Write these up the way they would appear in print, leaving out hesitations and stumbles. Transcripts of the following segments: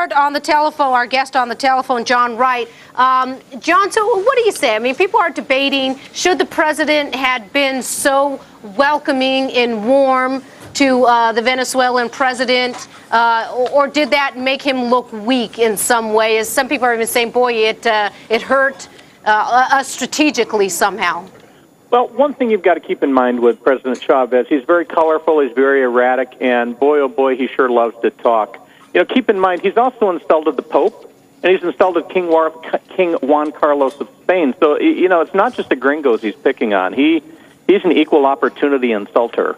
Willard on the telephone, our guest on the telephone, John Wright. John, so what do you say? I mean, people are debating, should the president had been so welcoming and warm to the Venezuelan president, or did that make him look weak in some way? As some people are even saying, boy, it hurt us strategically somehow. Well, one thing you've got to keep in mind with President Chavez, he's very colorful, he's very erratic, and boy, oh boy, he sure loves to talk. You know, keep in mind, he's also insulted the Pope, and he's insulted King Juan Carlos of Spain. So, you know, it's not just the gringos he's picking on. He's an equal opportunity insulter.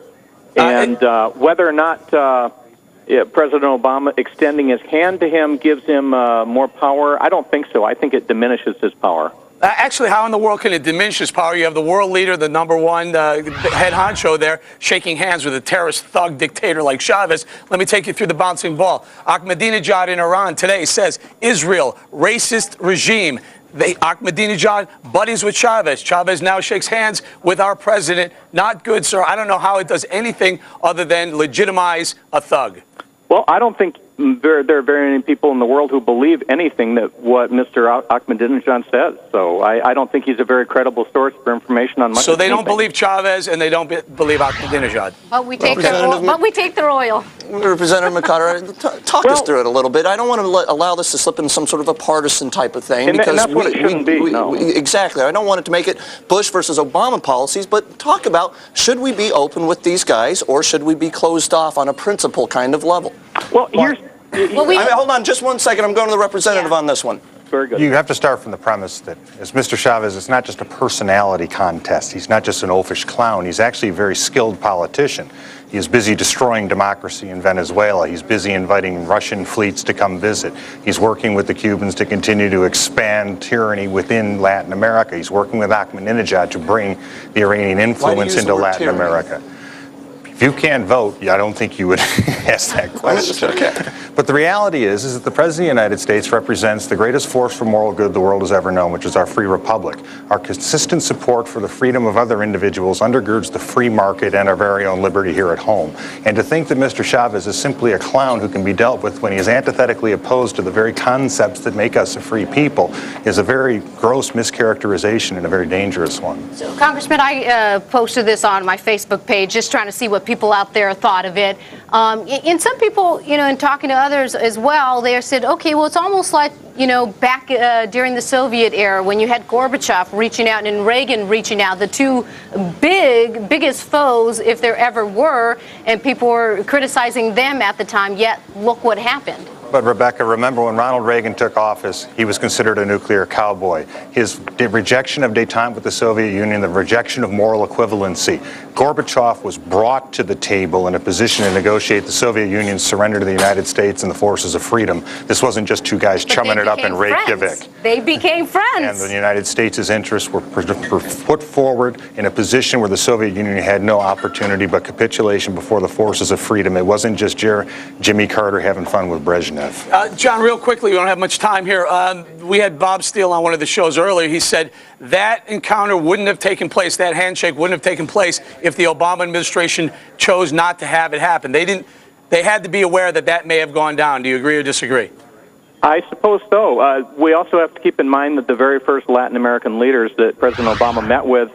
And whether or not President Obama extending his hand to him gives him more power, I don't think so. I think it diminishes his power. Actually, how in the world can it diminish his power? You have the world leader, the #1 head honcho there, shaking hands with a terrorist thug dictator like Chavez. Let me take you through the bouncing ball. Ahmadinejad in Iran today says, Israel, racist regime. Ahmadinejad buddies with Chavez. Chavez now shakes hands with our president. Not good, sir. I don't know how it does anything other than legitimize a thug. Well, I don't think there are very many people in the world who believe anything that what Mr. Ahmadinejad says. So I don't think he's a very credible source for information on much. So they don't believe Chavez and they don't believe Ahmadinejad. But we take their oil. Representative McCotter, talk us through it a little bit. I don't want to allow this to slip into some sort of a partisan type of thing. And that's what it shouldn't be. No. Exactly. I don't want it to make it Bush versus Obama policies, but talk about, should we be open with these guys or should we be closed off on a principle kind of level? Well, here's... hold on just one second. I'm going to the representative on this one. Very good. You have to start from the premise that, as Mr. Chavez, it's not just a personality contest. He's not just an oafish clown. He's actually a very skilled politician. He is busy destroying democracy in Venezuela. He's busy inviting Russian fleets to come visit. He's working with the Cubans to continue to expand tyranny within Latin America. He's working with Ahmadinejad to bring the Iranian influence into Latin America. If you can't vote, I don't think you would ask that question. Okay. But the reality is that the President of the United States represents the greatest force for moral good the world has ever known, which is our free republic. Our consistent support for the freedom of other individuals undergirds the free market and our very own liberty here at home. And to think that Mr. Chavez is simply a clown who can be dealt with when he is antithetically opposed to the very concepts that make us a free people is a very gross mischaracterization and a very dangerous one. So, Congressman, I posted this on my Facebook page just trying to see what people out there thought of it. And some people, you know, in talking to others as well, they said, okay, well, it's almost like, you know, back during the Soviet era when you had Gorbachev reaching out and Reagan reaching out, the two biggest foes, if there ever were, and people were criticizing them at the time, yet look what happened. But Rebecca, remember when Ronald Reagan took office, he was considered a nuclear cowboy. His rejection of détente with the Soviet Union, the rejection of moral equivalency. Gorbachev was brought to the table in a position to negotiate the Soviet Union's surrender to the United States and the forces of freedom. This wasn't just two guys chumming it up in Reykjavik. They became friends. And the United States' interests were put forward in a position where the Soviet Union had no opportunity but capitulation before the forces of freedom. It wasn't just Jimmy Carter having fun with Brezhnev. John, real quickly, we don't have much time here. We had Bob Steele on one of the shows earlier. He said that encounter wouldn't have taken place, that handshake wouldn't have taken place if the Obama administration chose not to have it happen. They had to be aware that that may have gone down. Do you agree or disagree? I suppose so. We also have to keep in mind that the very first Latin American leaders that President Obama met with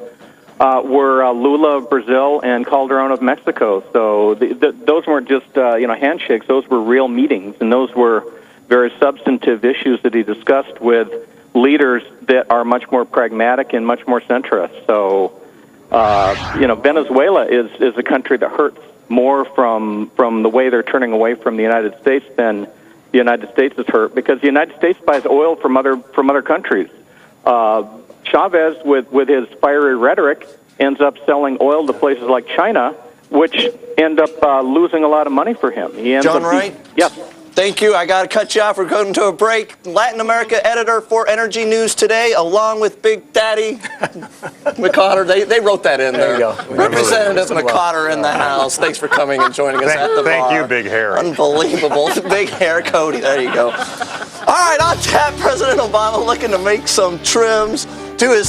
were Lula of Brazil and Calderon of Mexico. So those weren't just handshakes; those were real meetings, and those were very substantive issues that he discussed with leaders that are much more pragmatic and much more centrist. So, Venezuela is a country that hurts more from the way they're turning away from the United States than the United States is hurt, because the United States buys oil from other countries. Chavez, with his fiery rhetoric, ends up selling oil to places like China, which end up losing a lot of money for him. He ends John Wright? Yes. Thank you. I got to cut you off. We're going to a break. Latin America editor for Energy News Today, along with Big Daddy McCotter. They wrote that in there. There you go. Representative McCotter in the house. Thanks for coming and joining us at the bar. Thank you, Big Hair. Unbelievable. Big Hair Cody. There you go. All right, on tap, President Obama looking to make some trims to his